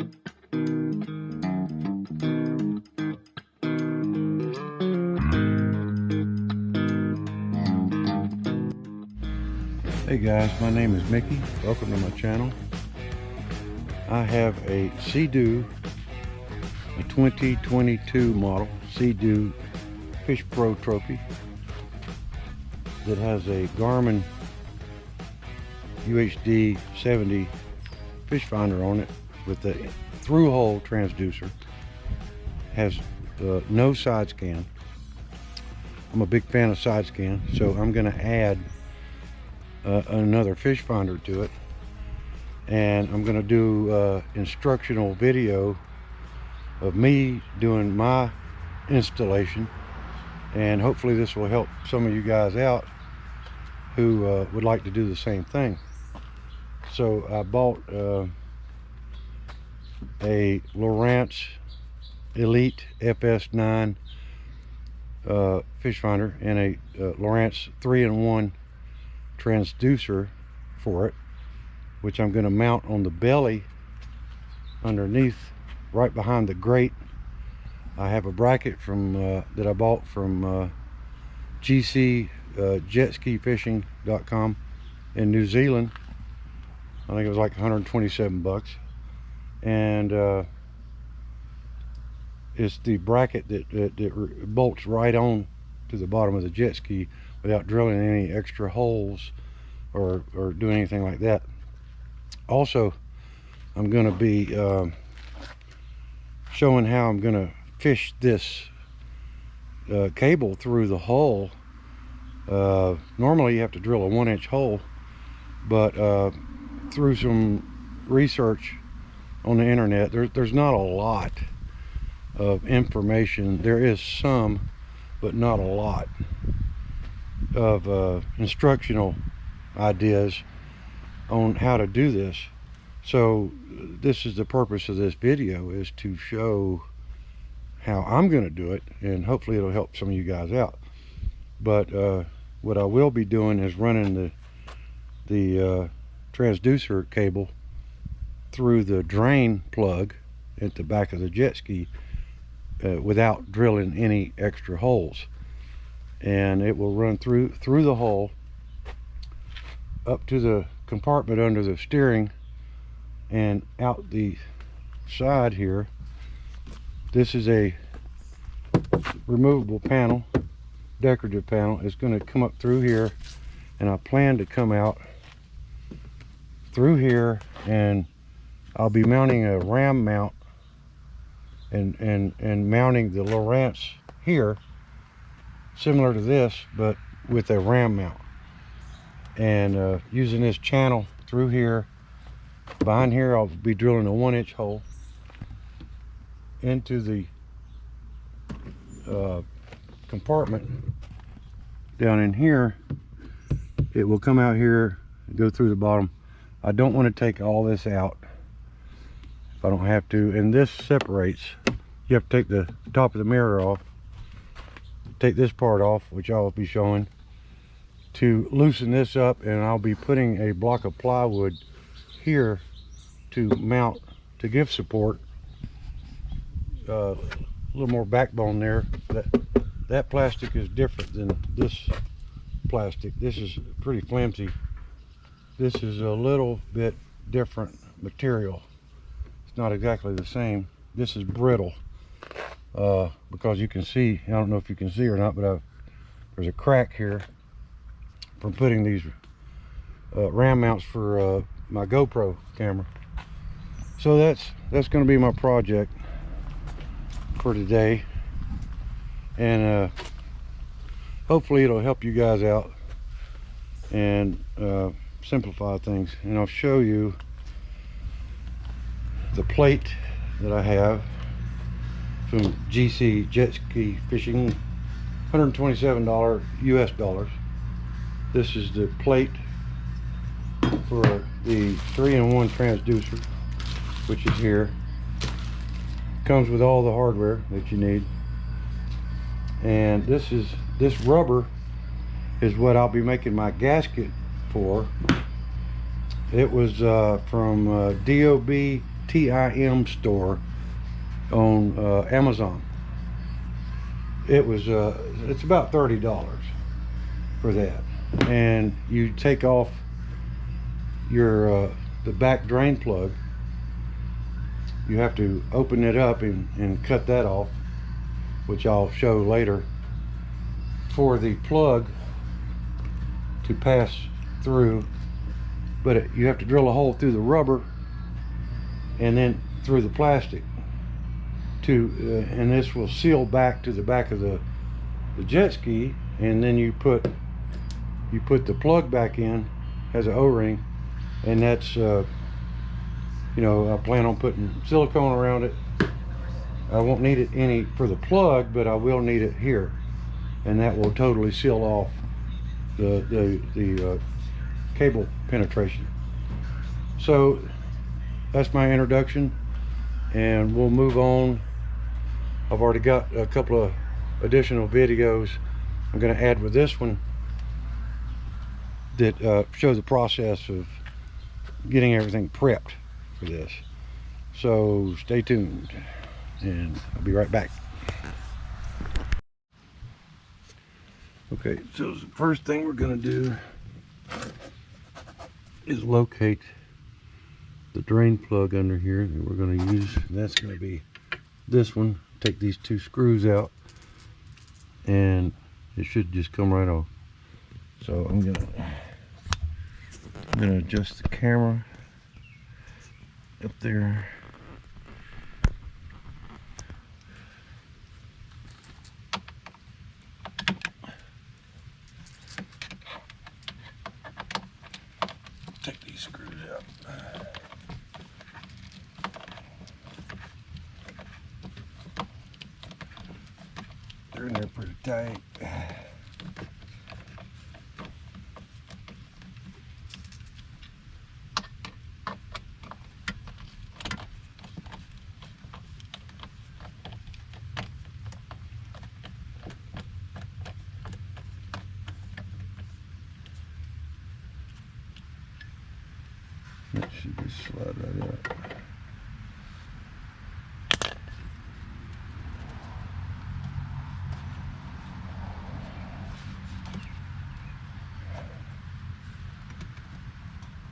Hey guys, my name is Mickey. Welcome to my channel. I have a Sea-Doo, a 2022 model Sea-Doo Fishpro trophy that has a Garmin UHD 70 fish finder on it with a through-hole transducer. Has no side scan. I'm a big fan of side scan, so I'm going to add another fish finder to it, and I'm going to do instructional video of me doing my installation, and hopefully this will help some of you guys out who would like to do the same thing. So I bought a Lowrance Elite FS9 fish finder and a Lowrance 3-in-1 transducer for it, which I'm going to mount on the belly underneath, right behind the grate. I have a bracket from that I bought from jetskifishing.com in New Zealand. I think it was like 127 bucks, and it's the bracket that bolts right on to the bottom of the jet ski without drilling any extra holes or doing anything like that. Also, I'm going to be showing how I'm going to fish this cable through the hull. Normally you have to drill a 1-inch hole, but through some research on the internet, there's not a lot of information. There is some, but not a lot of instructional ideas on how to do this. So this is the purpose of this video, is to show how I'm going to do it, and hopefully it'll help some of you guys out. But what I will be doing is running the transducer cable through the drain plug at the back of the jet ski without drilling any extra holes, and it will run through the hole up to the compartment under the steering and out the side here. This is a removable panel, decorative panel. It's going to come up through here, and I plan to come out through here, and I'll be mounting a ram mount and mounting the Lowrance here, similar to this, but with a ram mount, and using this channel through here. Behind here I'll be drilling a 1-inch hole into the compartment down in here. It will come out here and go through the bottom. I don't want to take all this out if I don't have to, and this separates. You have to take the top of the mirror off, take this part off, which I'll be showing, to loosen this up, and I'll be putting a block of plywood here to mount, to give support, a little more backbone there. That plastic is different than this plastic. This is pretty flimsy. This is a little bit different material. It's not exactly the same. This is brittle, because you can see, I don't know if you can see or not, but there's a crack here from putting these ram mounts for my GoPro camera. So that's going to be my project for today, and hopefully it'll help you guys out and simplify things. And I'll show you the plate that I have from GC Jet Ski Fishing, $127 US dollars. This is the plate for the 3-in-1 transducer, which is here. Comes with all the hardware that you need, and this rubber is what I'll be making my gasket for. It was from DOB TIM store on Amazon. It was it's about $30 for that, and you take off your the back drain plug. You have to open it up and cut that off, which I'll show later, for the plug to pass through. But you have to drill a hole through the rubber and then through the plastic to and this will seal back to the back of the jet ski, and then you put the plug back in as an O-ring, and that's you know, I plan on putting silicone around it. I won't need it any for the plug, but I will need it here, and that will totally seal off the cable penetration. So that's my introduction, and we'll move on. I've already got a couple of additional videos I'm going to add with this one that show the process of getting everything prepped for this. So stay tuned, and I'll be right back. Okay, so the first thing we're going to do is locate the drain plug under here that we're going to use. And that's going to be this one. Take these two screws out, and it should just come right off. So I'm gonna adjust the camera up there. Take these screws out. They're in there pretty tight. That should just slide right out.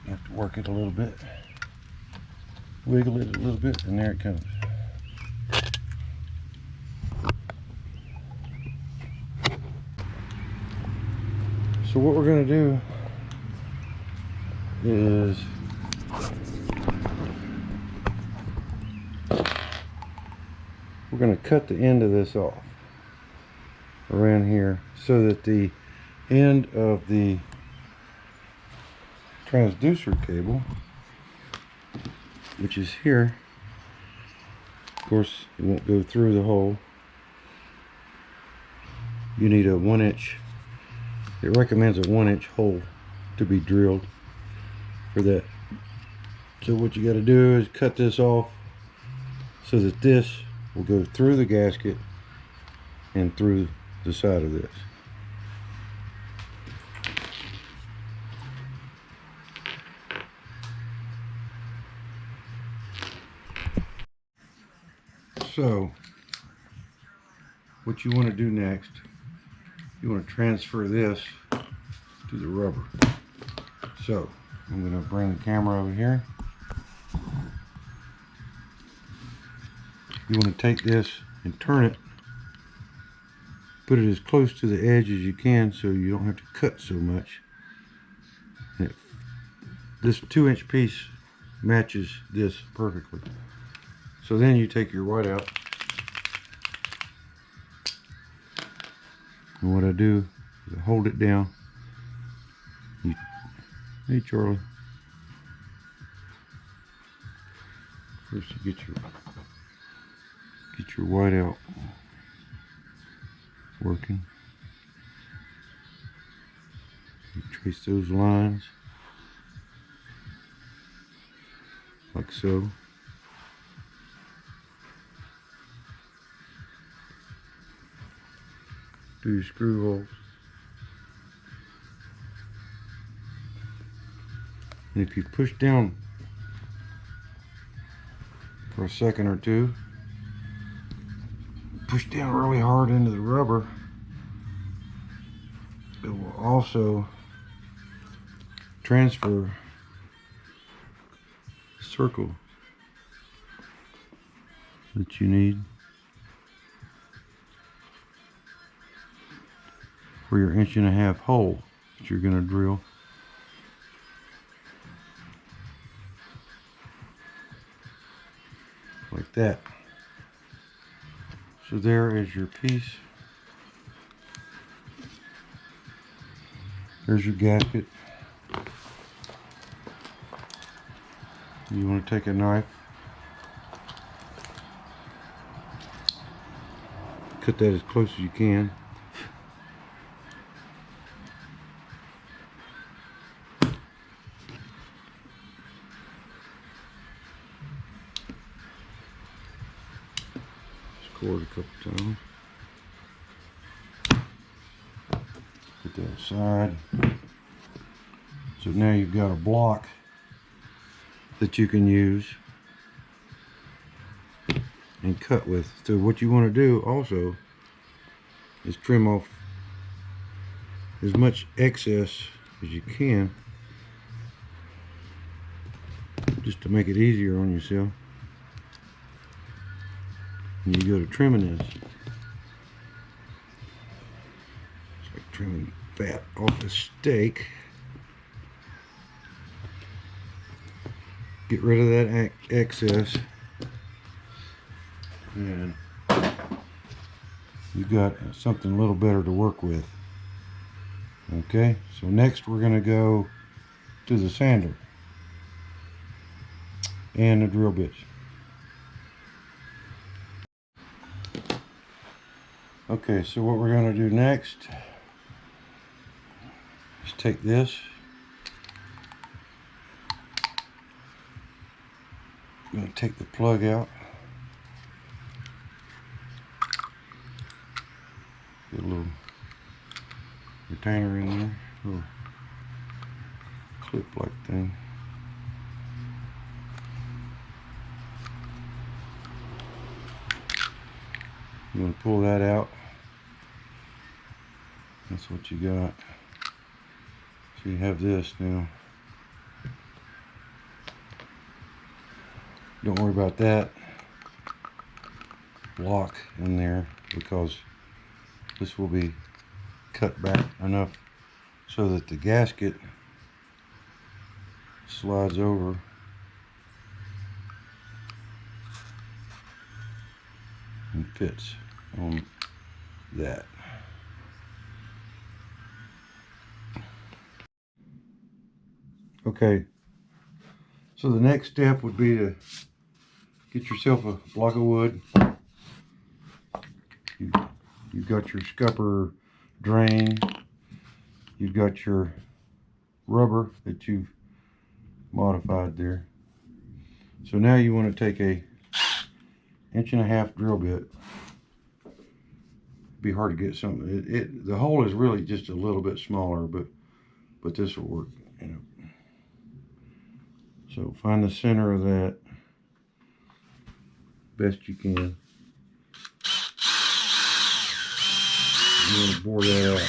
You have to work it a little bit, wiggle it a little bit, and there it comes. So what we're going to do is we're going to cut the end of this off around here so that the end of the transducer cable, which is here, of course it won't go through the hole. You need a 1-inch, it recommends a 1-inch hole to be drilled for that. So what you got to do is cut this off so that this will go through the gasket and through the side of this. So what you want to do next, you want to transfer this to the rubber. So I'm going to bring the camera over here. You want to take this and turn it, put it as close to the edge as you can so you don't have to cut so much. And this 2-inch piece matches this perfectly. So then you take your white out, and what I do is I hold it down. Hey Charlie. First you get your white out working. You trace those lines like so. Do your screw holes. And if you push down for a second or two. Push down really hard into the rubber. It will also transfer the circle that you need for your 1.5-inch hole that you're going to drill. Like that. So there is your piece. There's your gasket. You want to take a knife, cut that as close as you can. Score it a couple times. Put that aside. So now you've got a block that you can use and cut with. So what you want to do also is trim off as much excess as you can, just to make it easier on yourself. And you go to trimming this. It's like trimming fat off a steak. Get rid of that excess, and you got something a little better to work with. Okay, so next we're going to go to the sander and the drill bits. Okay, so what we're going to do next is take this, I'm going to take the plug out, get a little retainer in there, little clip-like thing. You want to pull that out. That's what you got. So you have this now. Don't worry about that block in there, because this will be cut back enough so that the gasket slides over and fits on that. Okay, so the next step would be to get yourself a block of wood. You've got your scupper drain. You've got your rubber that you've modified there. So now you want to take a 1.5-inch drill bit. Be hard to get something. The hole is really just a little bit smaller, but this will work. You know. So find the center of that best you can. You want to bore that out.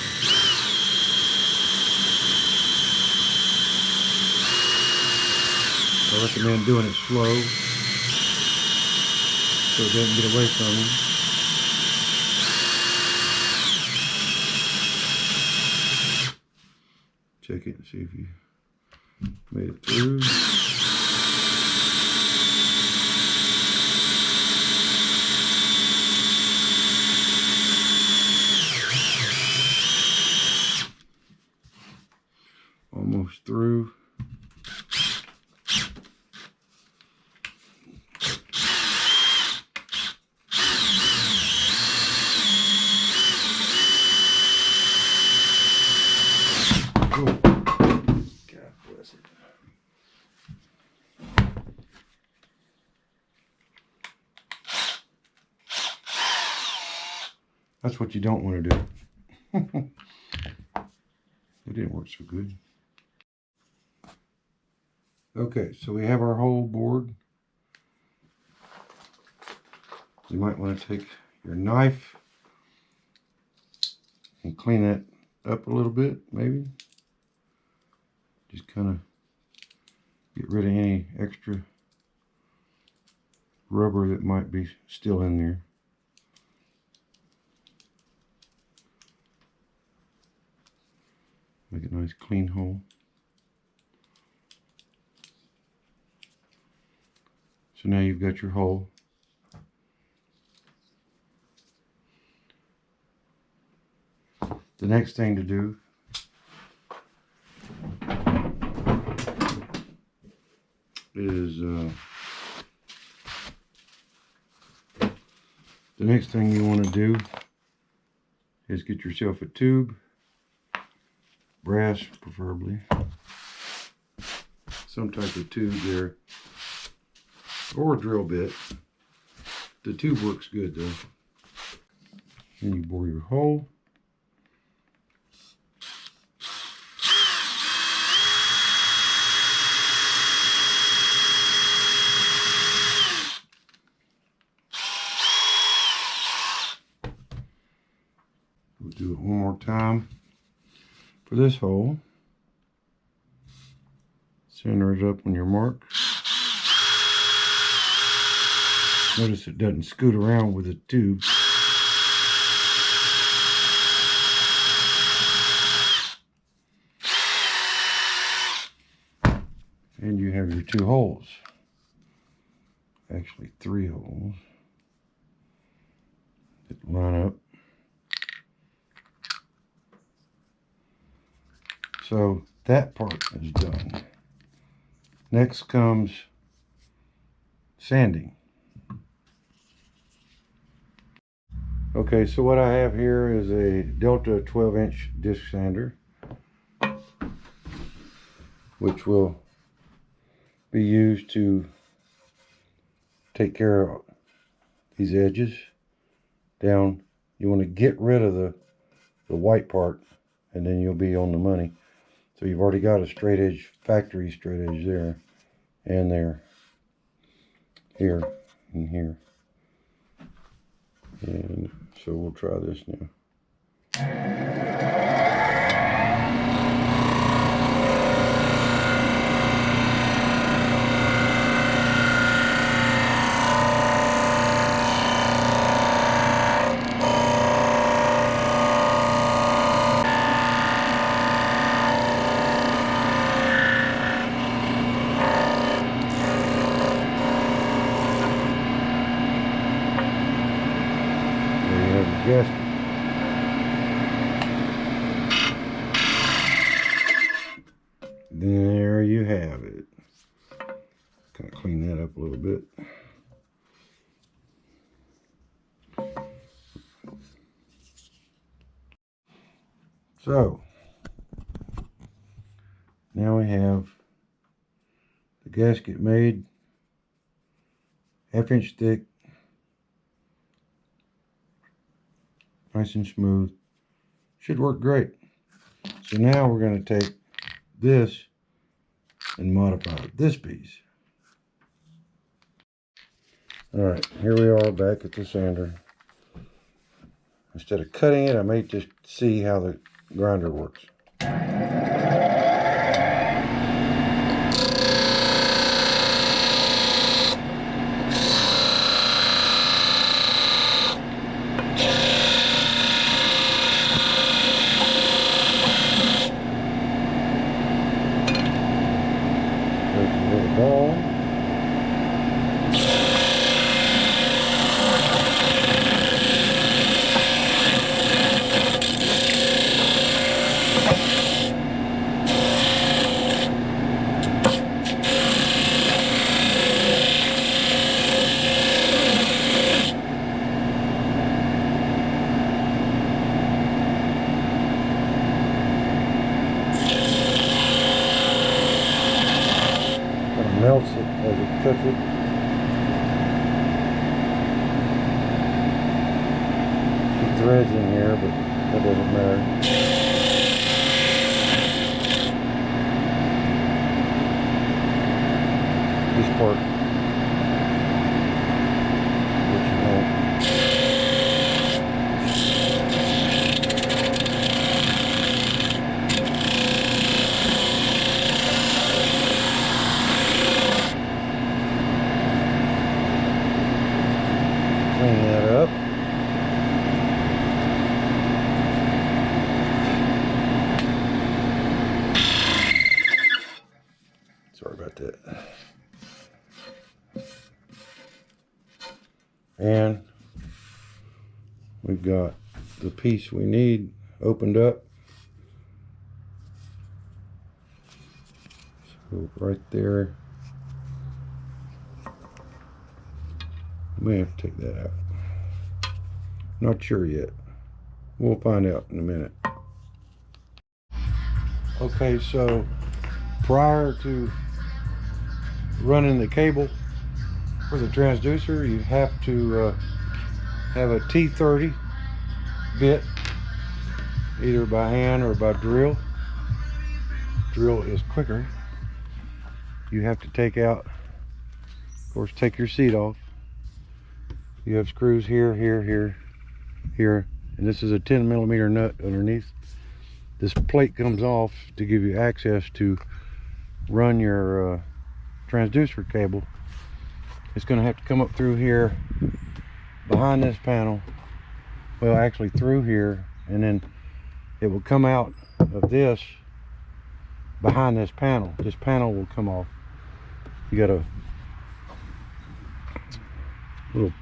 I recommend doing it slow so it doesn't get away from you. Check it and see if you made it through. Almost through. That's what you don't want to do. It didn't work so good. Okay, so we have our whole board. You might want to take your knife and clean that up a little bit, maybe. Just kind of get rid of any extra rubber that might be still in there. Make a nice clean hole. So now you've got your hole. The next thing to do is the next thing you want to do is get yourself a tube, brass preferably, some type of tube there, or a drill bit. The tube works good though. Then you bore your hole. We'll do it one more time for this hole. Center it up on your mark. Notice it doesn't scoot around with the tube. And you have your two holes. Actually 3 holes that line up. So that part is done. Next comes sanding. Okay, so what I have here is a Delta 12-inch disc sander, which will be used to take care of these edges down. You want to get rid of the white part, and then you'll be on the money. So you've already got a straight edge, factory straight edge there, and there, here, and here. And so we'll try this now. Gasket. There you have it. Kind of clean that up a little bit. So now we have the gasket made, 1/2 inch thick, nice and smooth. Should work great. So now we're going to take this and modify this piece. Alright, here we are back at the sander. Instead of cutting it, I may just see how the grinder works. Ball. Melts it as it cooks it. She threads in here, but that doesn't matter. This part, which you want. Clean that up. Sorry about that. And we've got the piece we need opened up. So right there. May have to take that out. Not sure yet. We'll find out in a minute. Okay, so prior to running the cable for the transducer, you have to have a T30 bit, either by hand or by drill. Drill is quicker. You have to take out, of course, take your seat off. You have screws here, here, here, here, and this is a 10mm nut underneath. This plate comes off to give you access to run your transducer cable. It's going to have to come up through here behind this panel, well, actually through here, and then it will come out of this behind this panel. This panel will come off. You got a little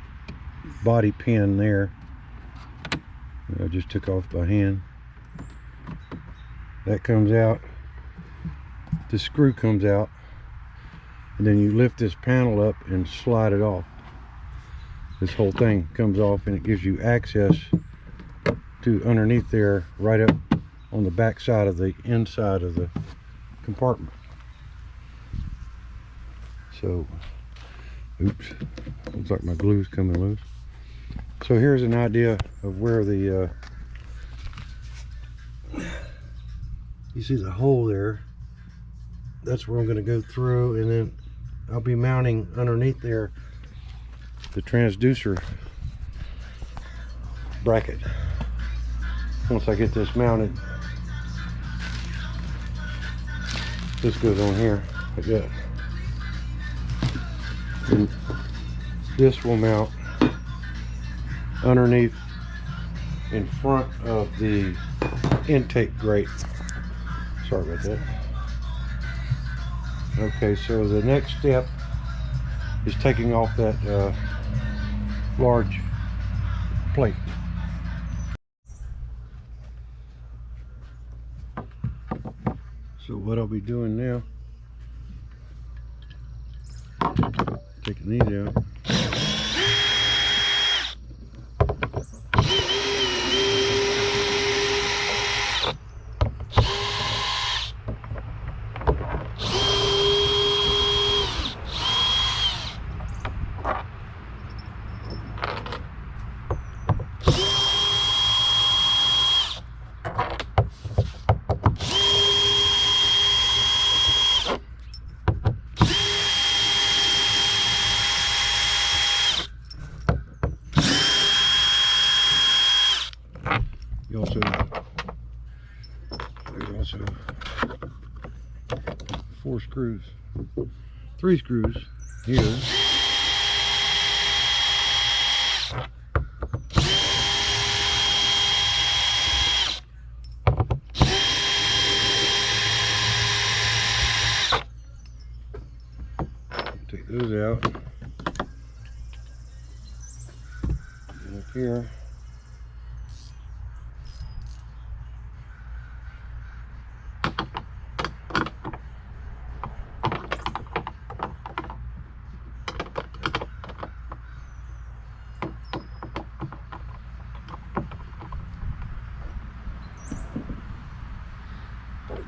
body pin there. I just took off by hand. That comes out. The screw comes out, and then you lift this panel up and slide it off. This whole thing comes off, and it gives you access to underneath there, right up on the back side of the inside of the compartment. So, oops, looks like my glue's coming loose. So here's an idea of where the you see the hole there. That's where I'm going to go through, and then I'll be mounting underneath there the transducer bracket. Once I get this mounted, this goes on here like that. And this will mount underneath in front of the intake grate. Sorry about that. Okay, so the next step is taking off that large plate. So what I'll be doing now, taking these out. There's also 4 screws, 3 screws here. Take those out. And up here,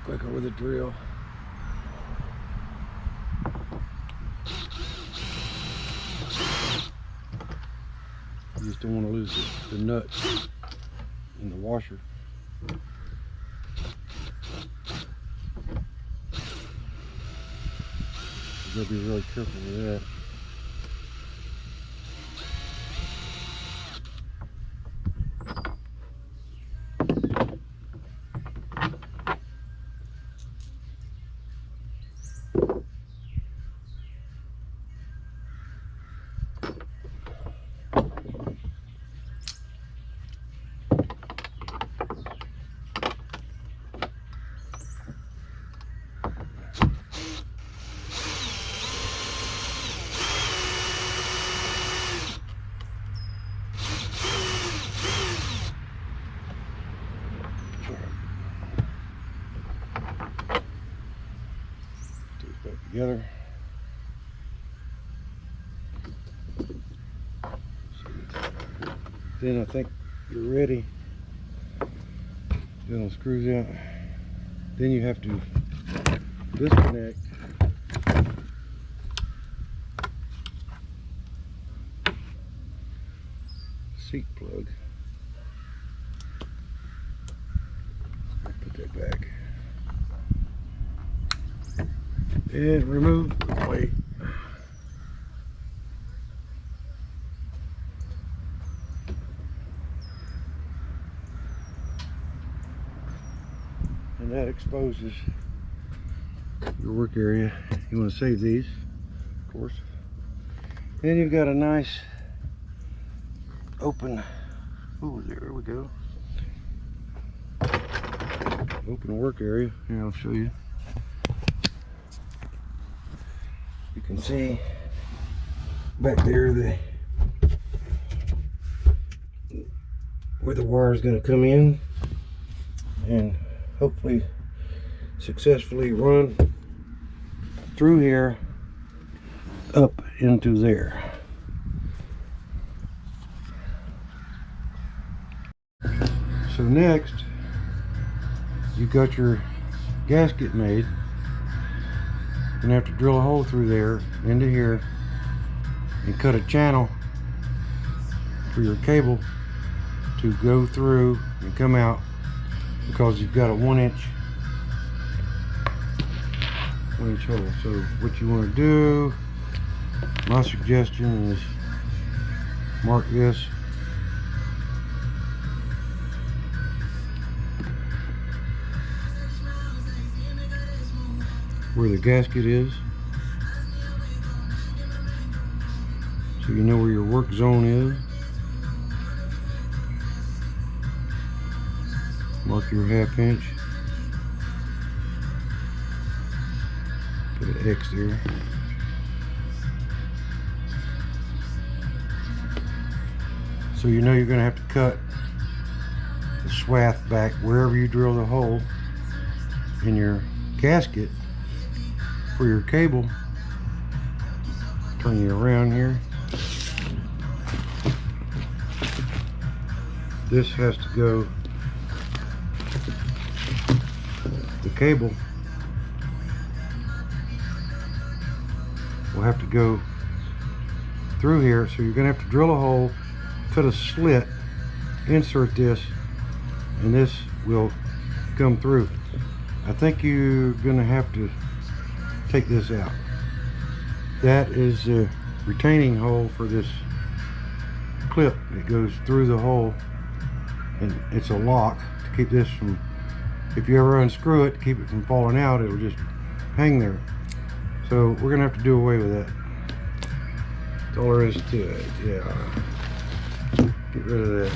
quicker with a drill. You just don't want to lose the nuts in the washer. You gotta be really careful with that. together. Then I think you're ready. Get all the screws out. Then you have to disconnect seat plug. Put that back. And remove the plate. And that exposes your work area. You want to save these, of course. And you've got a nice open, oh, there we go. Open work area. Here, I'll show you. You can see back there where the wire is going to come in and hopefully successfully run through here up into there. So next, you've got your gasket made. You're gonna have to drill a hole through there into here and cut a channel for your cable to go through and come out, because you've got a 1-inch hole. So what you want to do, my suggestion is mark this where the gasket is, so you know where your work zone is. Mark your 1/2 inch. Put an X there. So you know you're going to have to cut the swath back wherever you drill the hole in your gasket for your cable. Turn you around here. This has to go, the cable will have to go through here, so you're going to have to drill a hole, cut a slit, insert this, and this will come through. I think you're going to have to take this out. That is the retaining hole for this clip. It goes through the hole, and it's a lock to keep this from, if you ever unscrew it to keep it from falling out, it'll just hang there. So we're gonna have to do away with that. That's all there is to it. Yeah, get rid of that.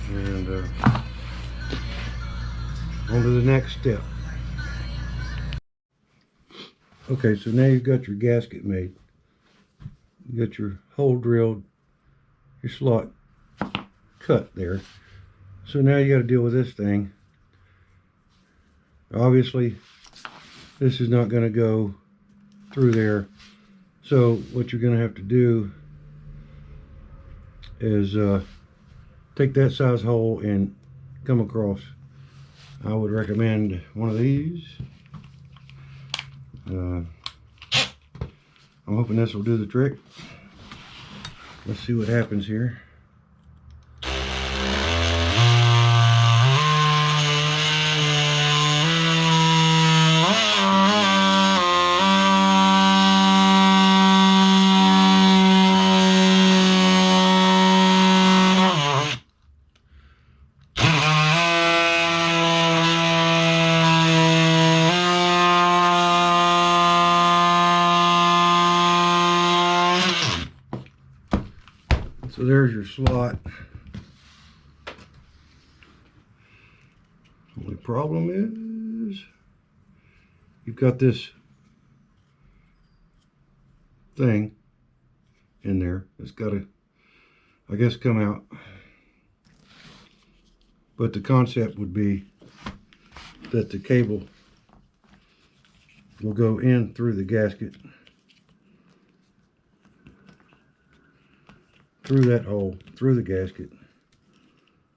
And on to the next step. Okay, so now you've got your gasket made. You got your hole drilled, your slot cut there. So now you got to deal with this thing. Obviously, this is not going to go through there. So what you're going to have to do is take that size hole and come across. I would recommend one of these. I'm hoping this will do the trick. Let's see what happens here. So there's your slot. Only problem is you've got this thing in there. It's got to, I guess, come out. But the concept would be that the cable will go in through the gasket, through that hole, through the gasket,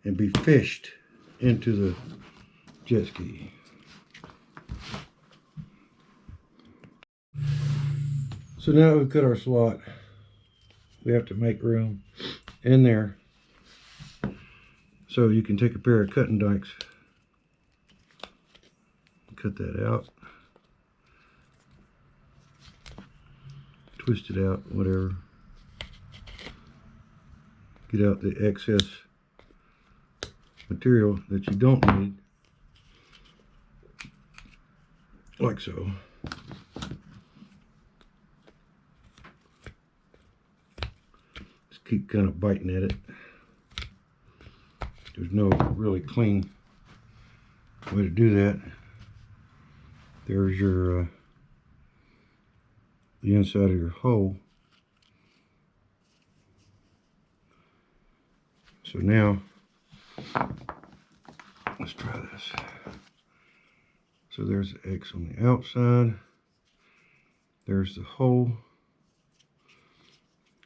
and be fished into the jet ski. So now that we've cut our slot, we have to make room in there so you can take a pair of cutting dikes, cut that out, twist it out, whatever, get out the excess material that you don't need, like so. Just keep kind of biting at it. There's no really clean way to do that. There's your the inside of your hole. So now let's try this. So there's the X on the outside. There's the hole.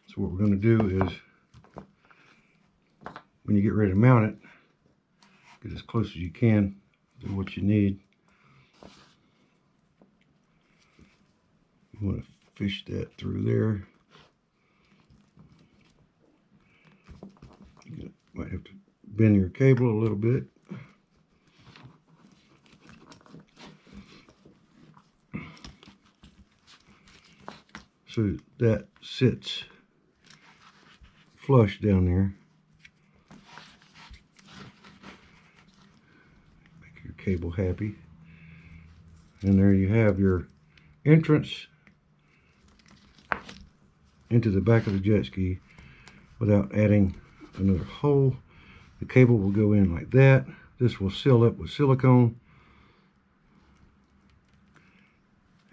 So what we're going to do is, when you get ready to mount it, get as close as you can to what you need. You want to fish that through there. You might have to bend your cable a little bit. So that sits flush down there. Make your cable happy. And there you have your entrance into the back of the jet ski without adding another hole. The cable will go in like that. This will seal up with silicone.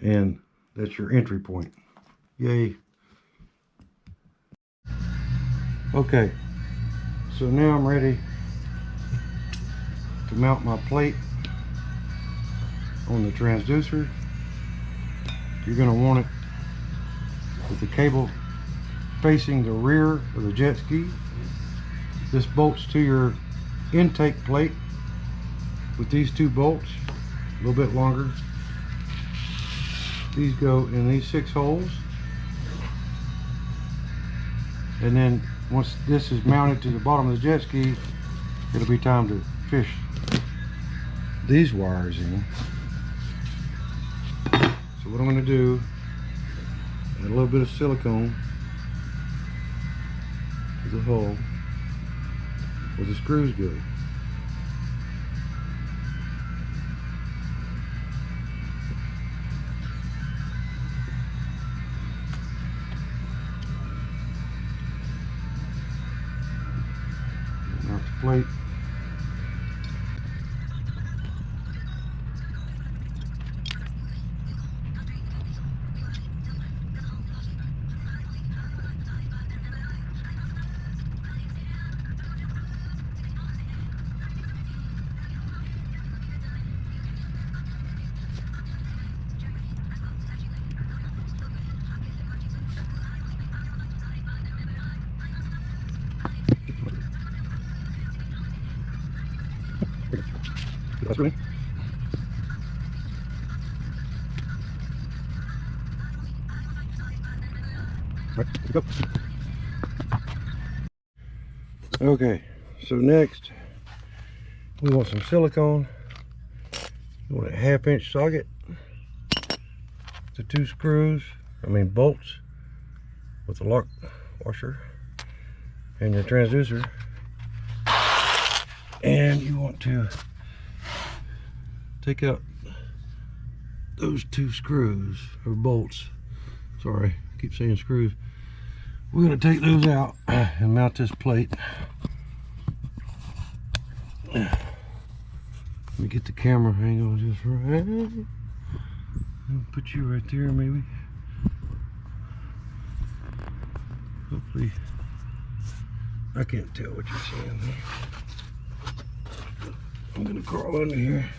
And that's your entry point. Yay. Okay, so now I'm ready to mount my plate on the transducer. You're going to want it with the cable facing the rear of the jet ski. This bolts to your intake plate with these two bolts, a little bit longer. These go in these 6 holes. And then once this is mounted to the bottom of the jet ski, it'll be time to fish these wires in. So what I'm going to do, add a little bit of silicone to the hole where the screws go. Mount the plate. That's really. Right, go. Okay, so next we want some silicone. You want a 1/2-inch socket, the 2 screws, bolts with the lock washer, and your transducer. And you want to take out those 2 screws, or bolts. Sorry, I keep saying screws. We're going to take those out and mount this plate. Let me get the camera angle just right. I'll put you right there, maybe. Hopefully, I can't tell what you're saying there. I'm gonna crawl under here.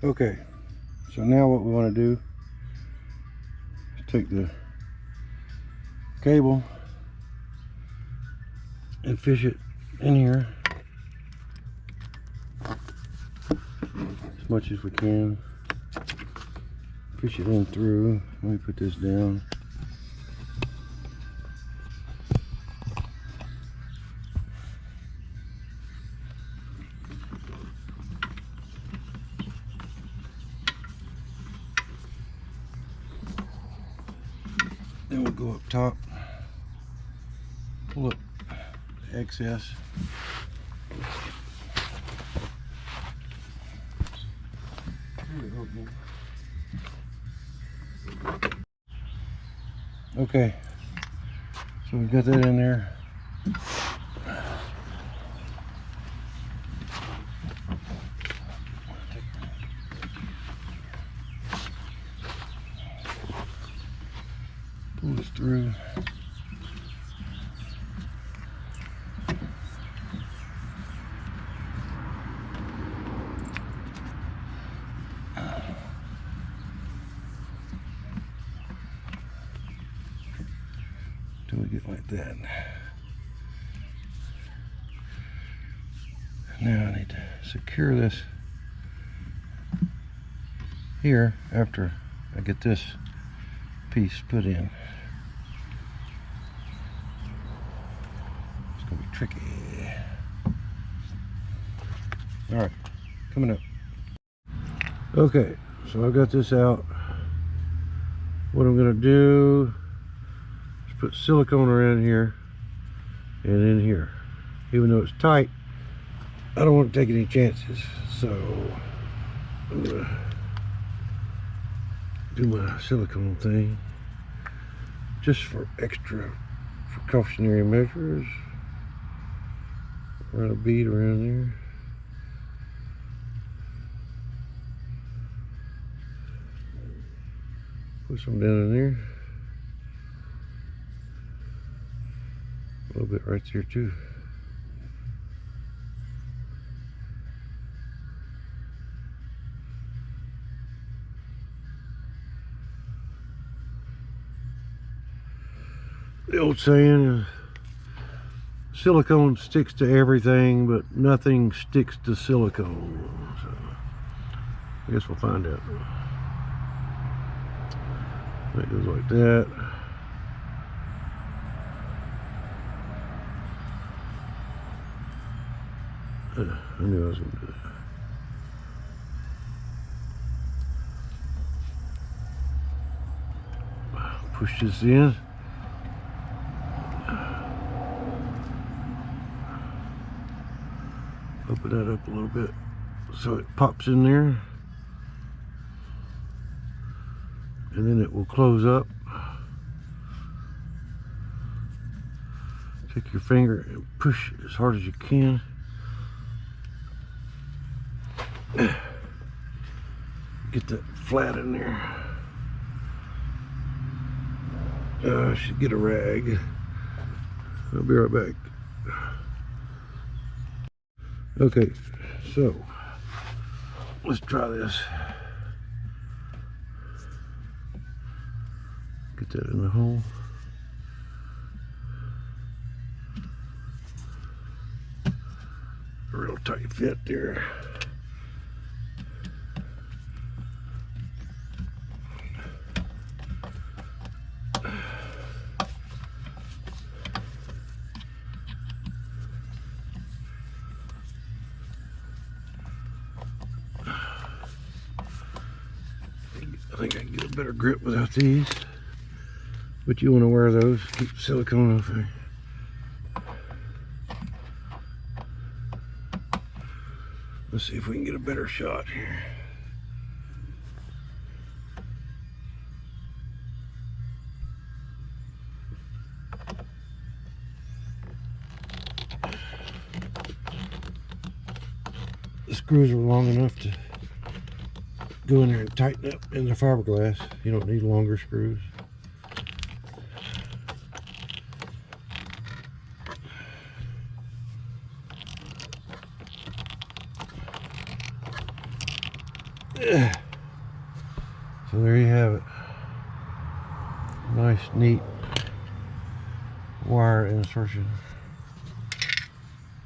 Okay, so now what we want to do is take the cable and fish it in here as much as we can. Fish it in through. Let me put this down. Then we'll go up top, pull up the excess. Okay, so we've got that in there. Pull this through. Till we get like that. Now I need to secure this here after I get this piece put in. It's gonna be tricky. All right, coming up. Okay, so I've got this out. What I'm gonna do is put silicone around here and in here. Even though it's tight, I don't want to take any chances. So I'm gonna do my silicone thing just for extra precautionary measures. Run a bead around there. Put some down in there. A little bit right there too. The old saying is silicone sticks to everything, but nothing sticks to silicone. So I guess we'll find out. That goes like that. I knew I was going to do that. Push this in. Open that up a little bit so it pops in there. And then it will close up. Take your finger and push as hard as you can. Get that flat in there. I should get a rag. I'll be right back. Okay, so let's try this. Get that in the hole. A real tight fit there. I think I can get a better grip without these, but you want to wear those, keep the silicone off there. Let's see if we can get a better shot here. The screws are long enough to go in there and tighten up in the fiberglass. You don't need longer screws. So there you have it. Nice, neat wire insertion.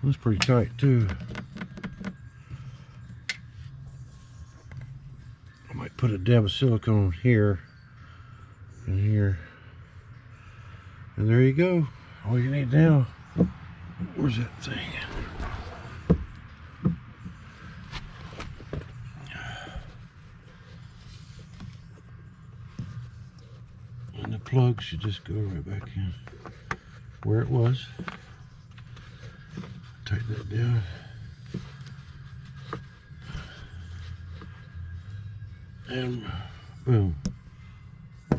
That's pretty tight too. I might put a dab of silicone here and here. And there you go. All you need now. Where's that thing? And the plug should just go right back in where it was. Tighten that down. And boom.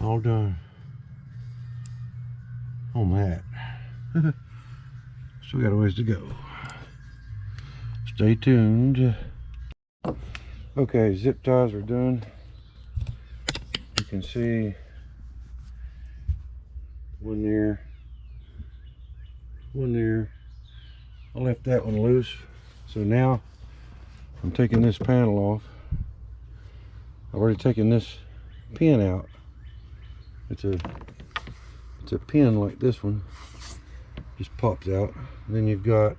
All done. On that. Still got a ways to go. Stay tuned. Okay, zip ties are done. You can see one there, one there. I left that one loose. So now I'm taking this panel off. I've already taken this pin out. It's a pin like this one. Just pops out. And then you've got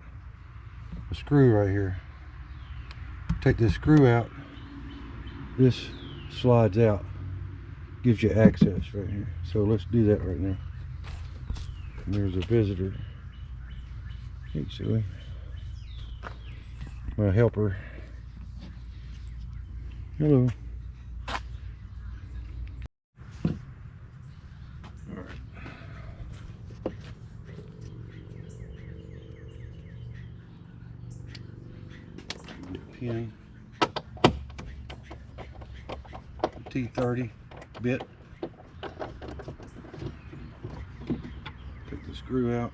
a screw right here. Take this screw out. This slides out. Gives you access right here. So let's do that right now. And there's a visitor. Hey, silly. My helper. Hello. Pin, T30 bit. Take the screw out,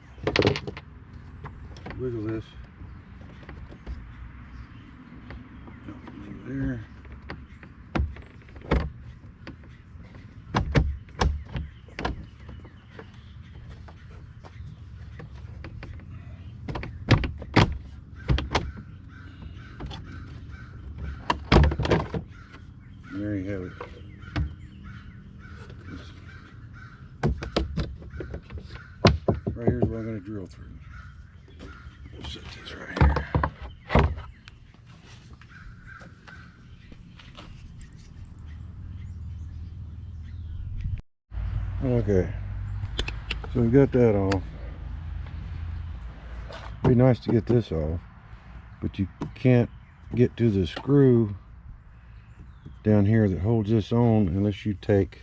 wiggle this, there. There you have it. Right here's what I'm going to drill through. We'll set this right here. Okay, so we got that off. Be nice to get this off, but you can't get to the screw down here that holds this on unless you take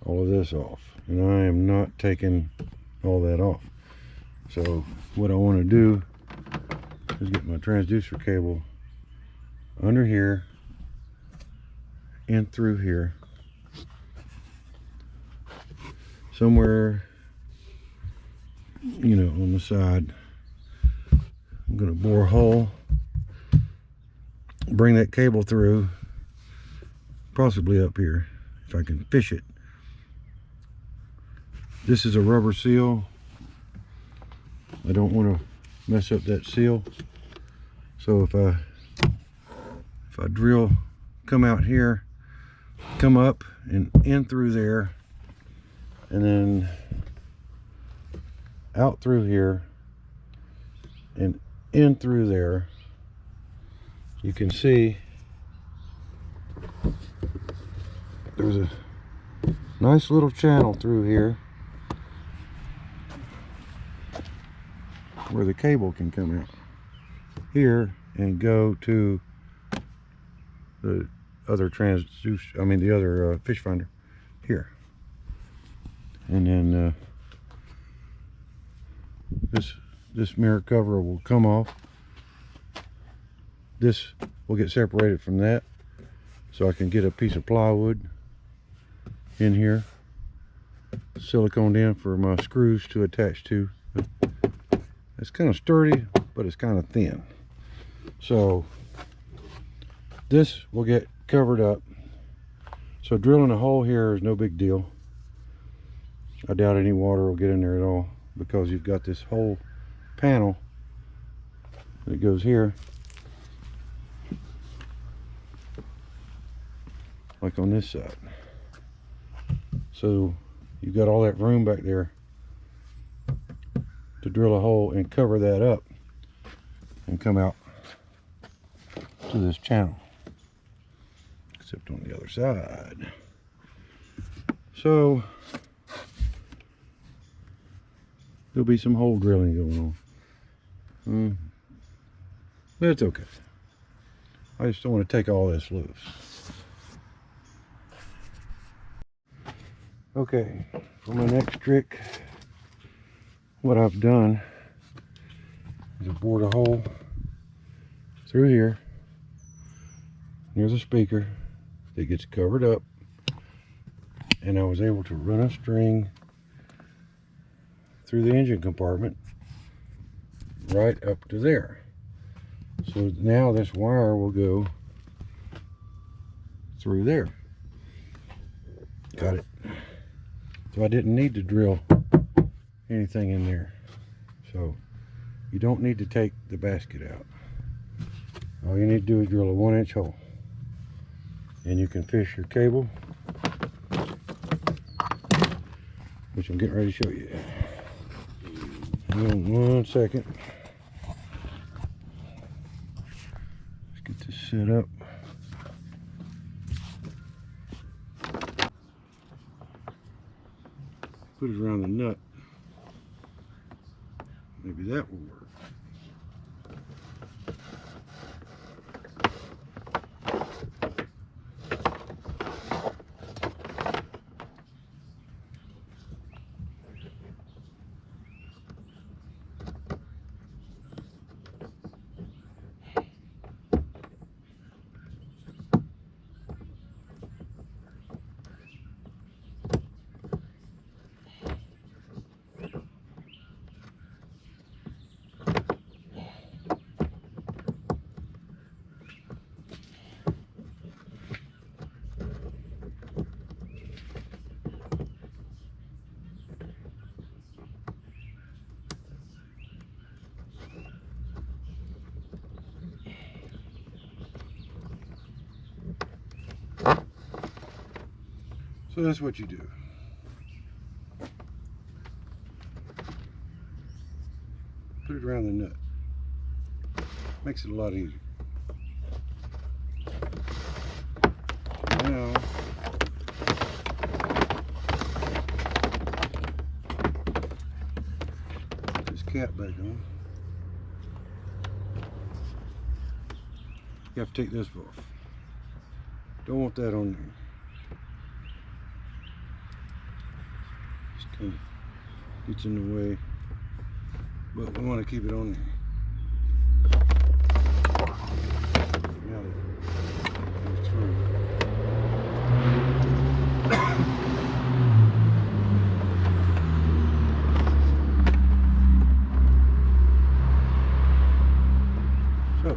all of this off, and I am not taking all that off. So what I want to do is get my transducer cable under here and through here, somewhere, you know, on the side. I'm going to bore a hole, bring that cable through, possibly up here if I can fish it. This is a rubber seal. I don't want to mess up that seal. So if I drill, come out here, come up and in through there, and then out through here and in through there, you can see there's a nice little channel through here where the cable can come out here and go to the other transducer, I mean the other fish finder here. And then this mirror cover will come off. This will get separated from that, so I can get a piece of plywood in here, siliconed in for my screws to attach to. It's kind of sturdy, but it's kind of thin. So this will get covered up. So drilling a hole here is no big deal. I doubt any water will get in there at all, because you've got this whole panel that goes here. like on this side. So you've got all that room back there to drill a hole and cover that up and come out to this channel, except on the other side. So there'll be some hole drilling going on. But it's okay. I just don't want to take all this loose. Okay, for my next trick, what I've done is I bored a hole through here near the speaker that gets covered up, and I was able to run a string through the engine compartment right up to there. So now this wire will go through there. Got it. So I didn't need to drill anything in there. So you don't need to take the basket out. All you need to do is drill a 1-inch hole, and you can fish your cable, which I'm getting ready to show you. Hang on 1 second. Let's get this set up. Put it around the nut. Maybe that will work. So that's what you do. Put it around the nut. Makes it a lot easier. Now, put this cap back on. You have to take this off. Don't want that on there. Kind of gets in the way, but we want to keep it on there. Now that it's through. So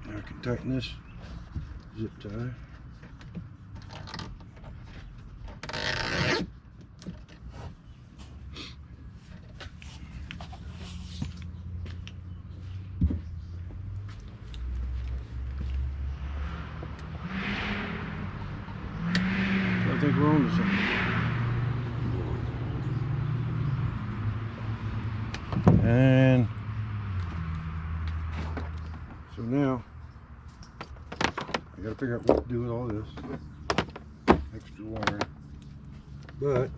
now I can tighten this zip tie. I think we're on to something. And so now I gotta figure out what to do with all this extra wire. But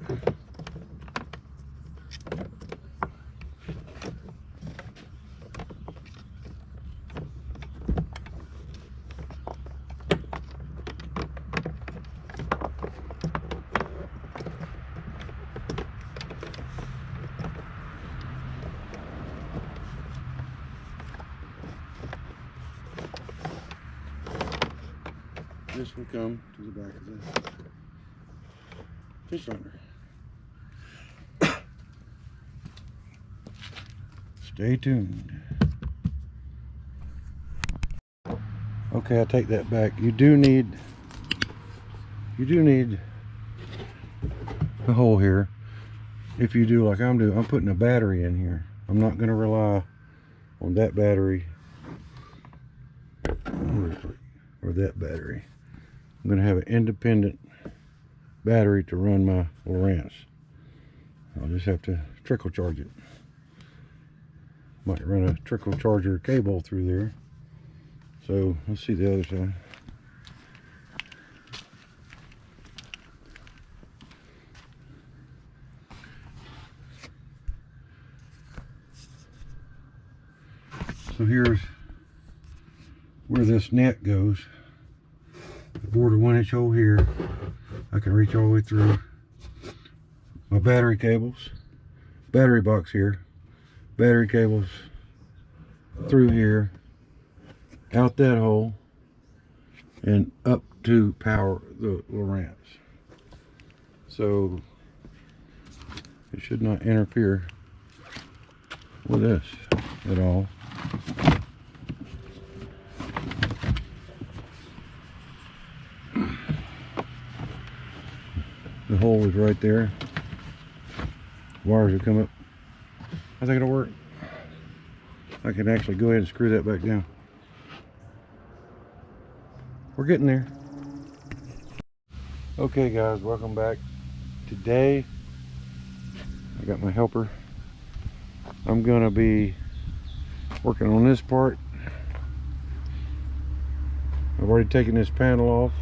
this will come to the back of the fish finder. Stay tuned. Okay, I take that back. You do need a hole here. If you do like I'm doing, I'm putting a battery in here. I'm not going to rely on that battery or that battery. I'm going to have an independent battery to run my Lowrance. I'll just have to trickle charge it. Might run a trickle charger cable through there. So let's see the other side. So here's where this net goes. I bored a 1-inch hole here. I can reach all the way through. My battery cables, battery box here, battery cables through here, out that hole, and up to power the Lowrance. So it should not interfere with this at all. The hole is right there. Wires will come up. I think it'll work. I can actually go ahead and screw that back down. We're getting there. Okay guys, welcome back. Today I got my helper. I'm gonna be working on this part. I've already taken this panel off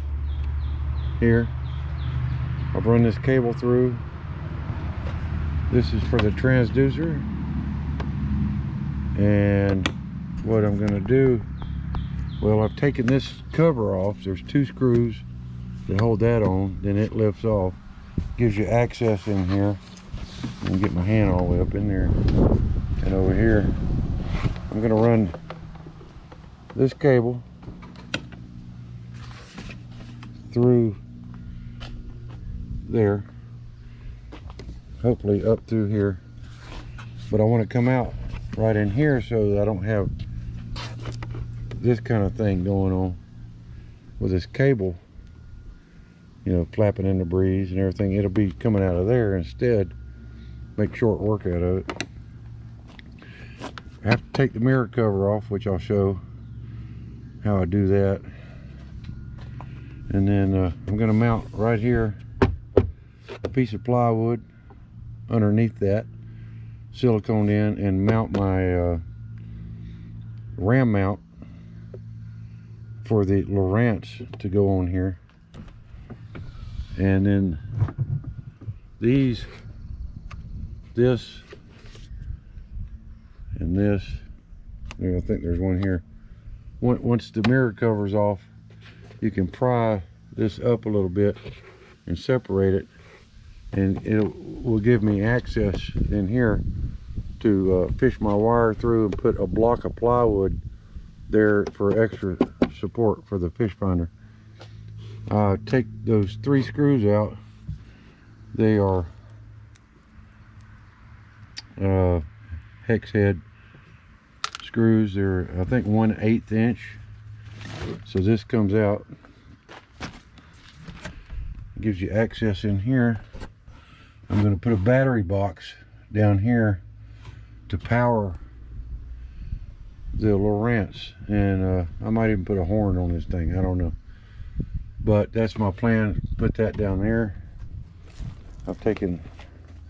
here. I've run this cable through. This is for the transducer. And what I'm going to do, well, I've taken this cover off. There's 2 screws that hold that on. Then it lifts off. Gives you access in here. I can get my hand all the way up in there. And over here, I'm going to run this cable through there, hopefully up through here, but I want to come out right in here so that I don't have this kind of thing going on with this cable, you know, flapping in the breeze and everything. It'll be coming out of there instead. Make short work out of it. I have to take the mirror cover off, which I'll show how I do that. And then I'm going to mount right here a piece of plywood underneath that, silicone in, and mount my ram mount for the Lowrance to go on here. And then this and this, I think there's one here. Once the mirror cover's off, you can pry this up a little bit and separate it, and it will give me access in here to fish my wire through and put a block of plywood there for extra support for the fish finder. Take those 3 screws out. They are hex head screws. They're, I think, 1/8 inch. So this comes out, gives you access in here. I'm going to put a battery box down here to power the Lowrance, and I might even put a horn on this thing, I don't know, but that's my plan. Put that down there. I've taken,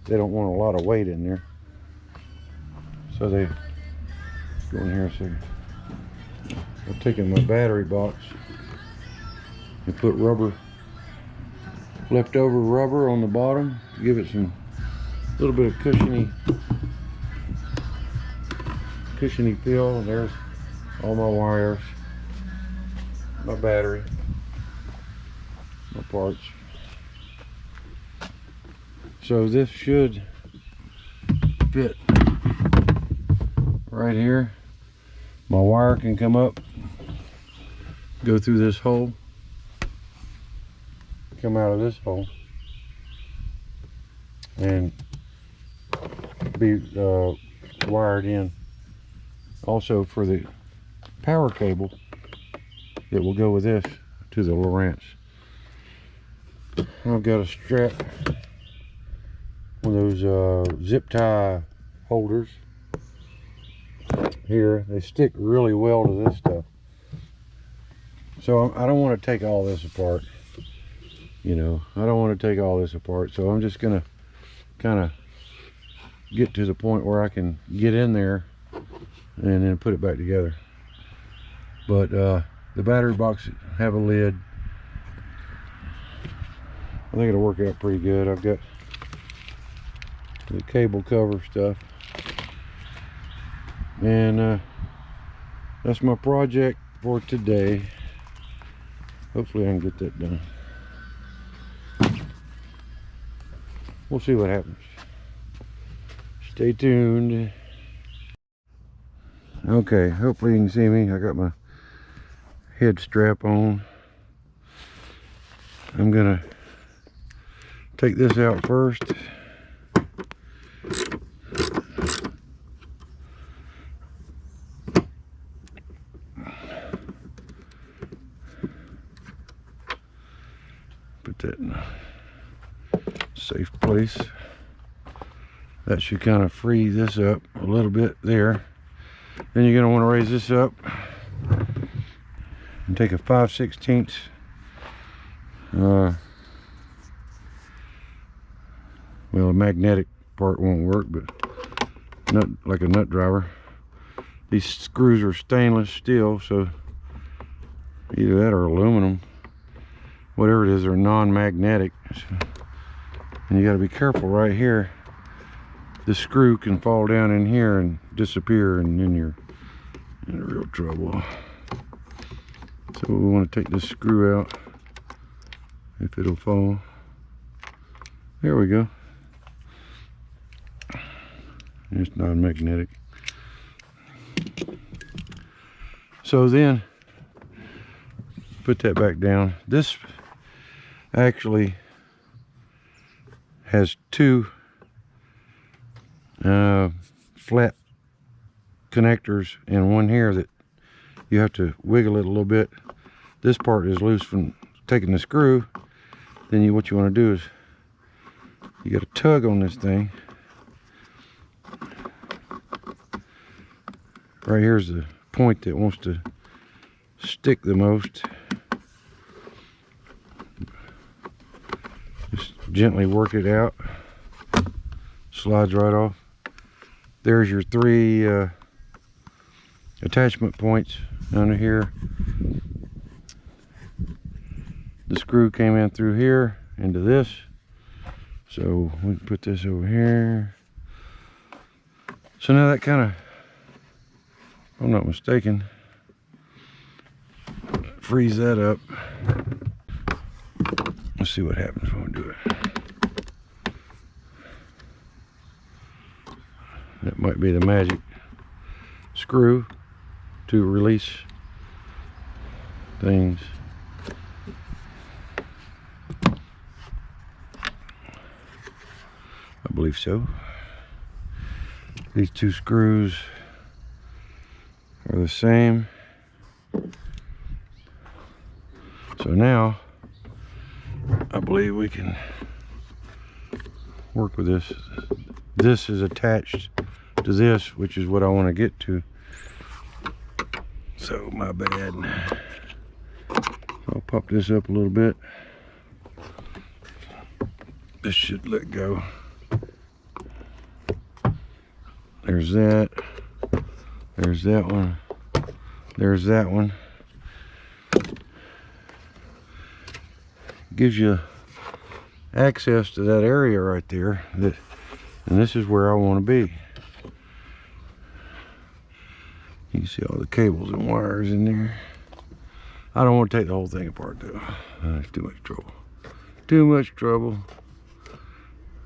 they don't want a lot of weight in there, so they go in here. So I've taken my battery box and put rubber, leftover rubber on the bottom to give it some little bit of cushiony feel. And there's all my wires, my battery, my parts. So this should fit right here. My wire can come up, go through this hole, come out of this hole, and be wired in. Also for the power cable that will go with this to the Lowrance. I've got a strap, one of those zip tie holders here. They stick really well to this stuff. So I don't want to take all this apart. You know, I don't want to take all this apart. So I'm just gonna kind of get to the point where I can get in there and then put it back together. But the battery box have a lid. I think it'll work out pretty good. I've got the cable cover stuff, and that's my project for today. Hopefully I can get that done. We'll see what happens. Stay tuned. Okay, hopefully you can see me. I got my head strap on. I'm gonna take this out first. Put that in a safe place. That should kind of free this up a little bit there. Then you're gonna want to raise this up and take a 5/16. Well, the magnetic part won't work, but nut, like a nut driver. These screws are stainless steel, so either that or aluminum. Whatever it is, they're non-magnetic. And you got to be careful right here. The screw can fall down in here and disappear, and then you're in real trouble. So we want to take this screw out, if it'll fall. There we go. It's non-magnetic. So then put that back down. This actually has two flat connectors and one here that you have to wiggle it a little bit. This part is loose from taking the screw. Then what you want to do is you got to tug on this thing. Right here's the point that wants to stick the most. Just gently work it out. Slides right off. There's your three attachment points under here. The screw came in through here into this, so we can put this over here. So now that kind of, if I'm not mistaken, frees that up. Let's see what happens when we do it. That might be the magic screw to release things. I believe so. These two screws are the same. So now I believe we can work with this. This is attached to this, which is what I want to get to. So my bad. I'll pop this up a little bit. This should let go. There's that. There's that one. There's that one. Gives you access to that area right there. And this is where I want to be. You can see all the cables and wires in there. I don't want to take the whole thing apart though. It's too much trouble. Too much trouble.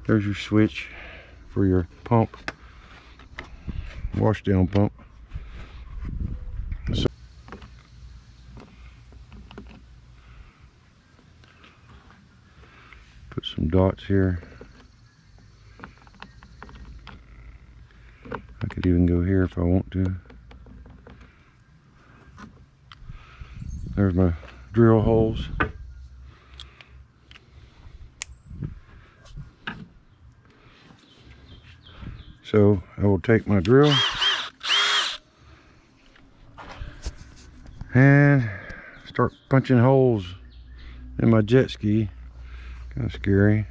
There's your switch for your pump. Wash down pump. So put some dots here. I could even go here if I want to. There's my drill holes. So I will take my drill and start start punching holes in my jet ski. Kind of scary.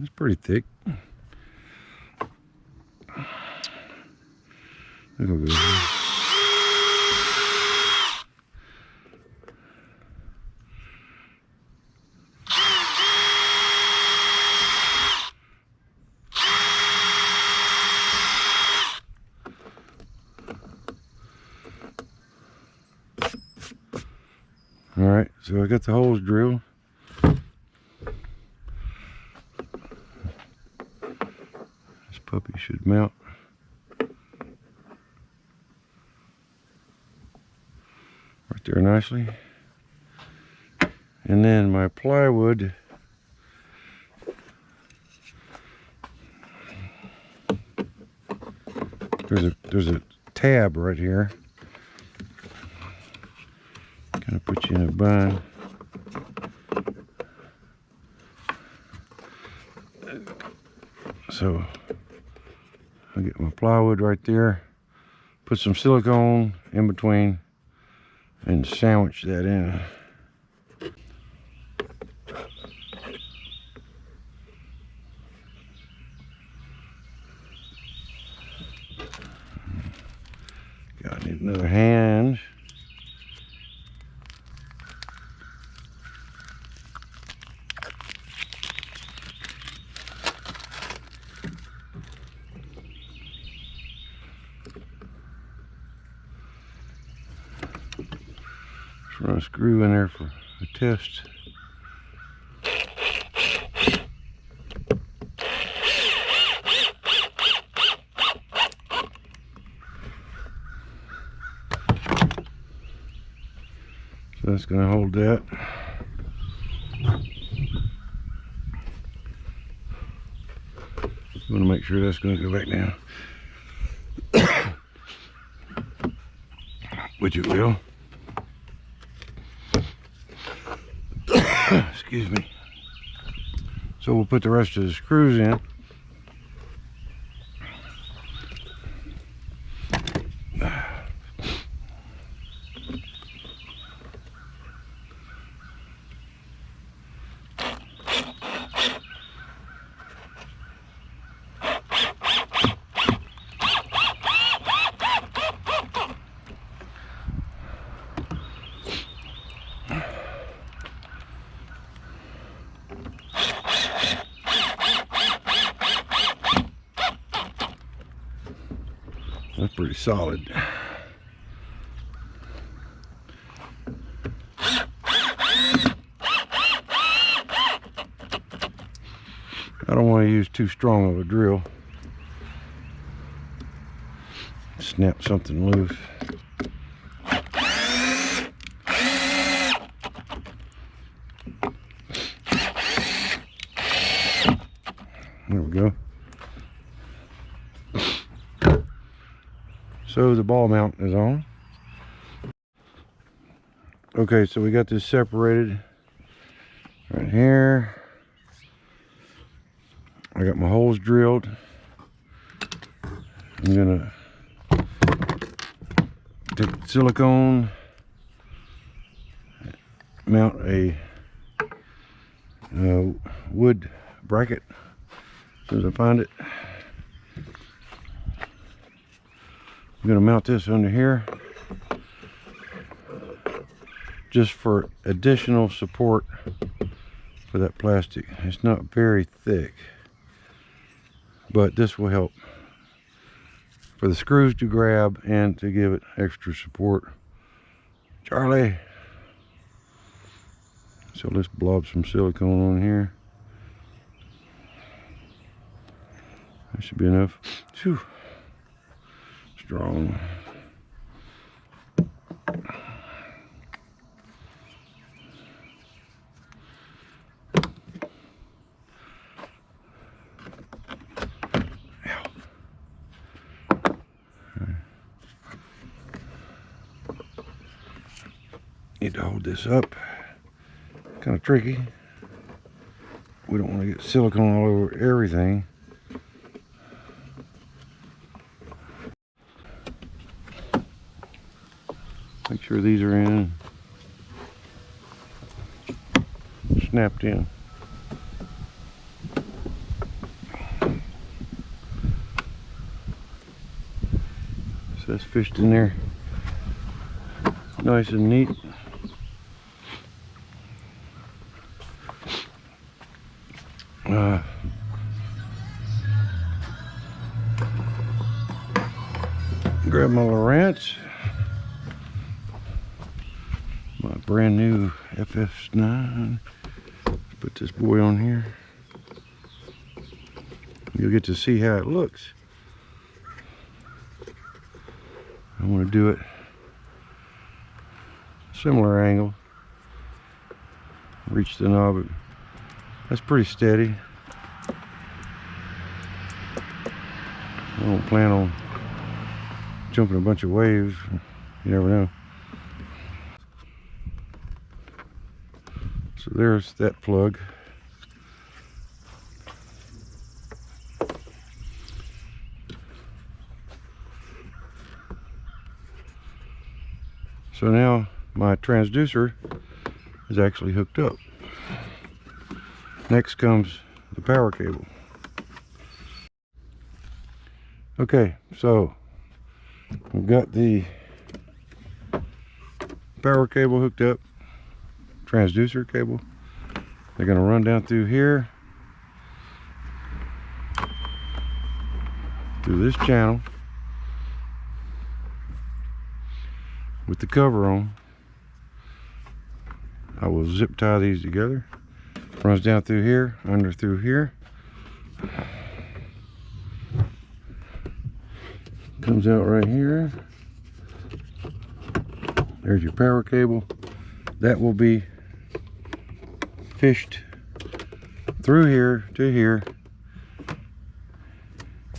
It's pretty thick. Look how good. All right, so I got the holes drilled. This puppy should mount right there nicely. And then my plywood, there's a tab right here. Kind of put you in a bind. So I'll get my plywood right there, put some silicone in between, and sandwich that in. I need another hand. Run a screw in there for a test. So that's going to hold that. I'm going to make sure that's going to go back down. Which it will. Excuse me. So we'll put the rest of the screws in. That's pretty solid. I don't want to use too strong of a drill. Snap something loose. There we go. So the ball mount is on. Okay, so we got this separated right here. I got my holes drilled. I'm gonna take silicone, mount a wood bracket as soon as I find it. I'm going to mount this under here just for additional support for that plastic. It's not very thick, but this will help for the screws to grab and to give it extra support. Charlie! So let's blob some silicone on here. That should be enough. Whew. Strong. Need to hold this up. Kind of tricky. We don't want to get silicone all over everything. Make sure these are in, snapped in. So that's fished in there nice and neat. Grab my Lowrance, my brand new FS9. Put this boy on here. You'll get to see how it looks. I want to do it similar angle. Reach the knob. That's pretty steady. I don't plan on jumping a bunch of waves. You never know. So there's that plug. So now my transducer is actually hooked up. Next comes the power cable. Okay, so we've got the power cable hooked up, transducer cable. They're going to run down through here, through this channel with the cover on. I will zip tie these together. Runs down through here, under through here. Comes out right here. There's your power cable. That will be fished through here to here.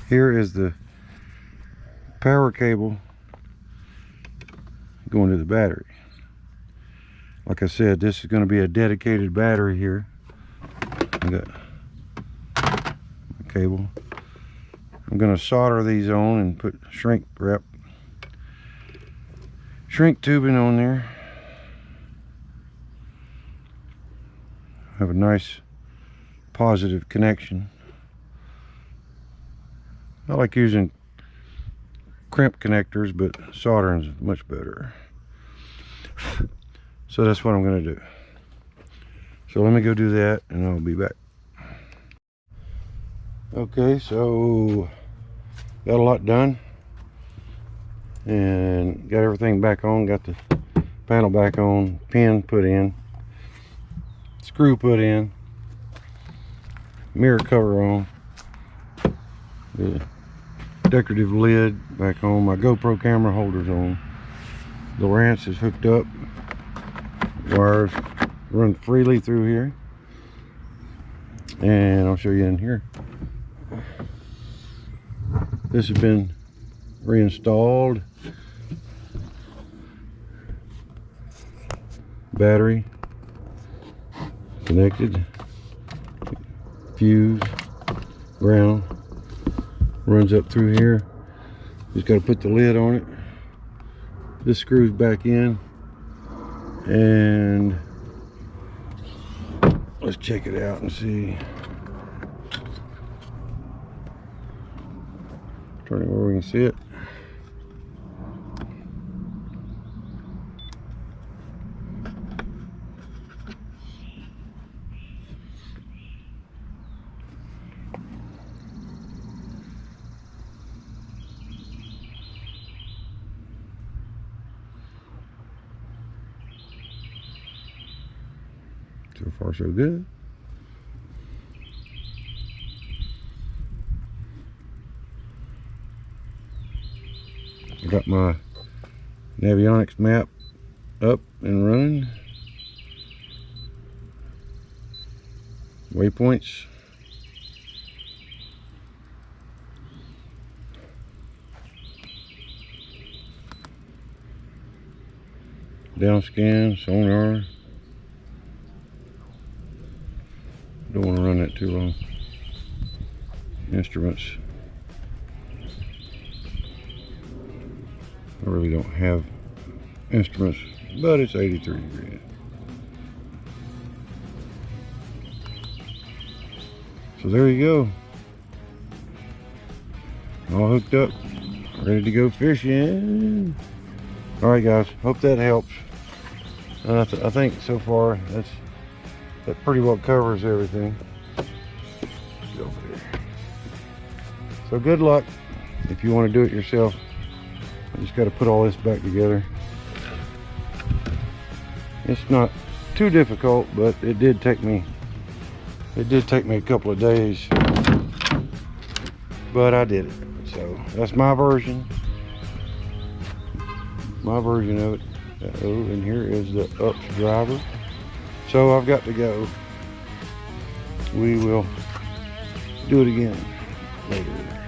Here is the power cable going to the battery. Like I said, this is going to be a dedicated battery here. I got my cable. I'm going to solder these on and put shrink tubing on there. Have a nice positive connection. I like using crimp connectors, but soldering is much better. So that's what I'm going to do. So let me go do that and I'll be back. Okay, so got a lot done and got everything back on. Got the panel back on, pin put in, screw put in, mirror cover on, the decorative lid back on, my GoPro camera holders on. The Lowrance is hooked up, wires run freely through here, and I'll show you in here. This has been reinstalled. Battery connected, fuse, ground, runs up through here. Just got to put the lid on it. This screws back in, and let's check it out and see. Turn it where we can see it. So far so good. I got my Navionics map up and running. Waypoints. Down scan, sonar. Don't want to run it instruments. I really don't have instruments, but it's 83 degrees. So there you go. All hooked up, ready to go fishing. All right, guys, hope that helps. I think so far that pretty well covers everything. Get over there. So good luck if you want to do it yourself. I just got to put all this back together. It's not too difficult, but it did take me a couple of days, but I did it. So that's my version of it. Oh, and here is the ups driver. So I've got to go. We will do it again later.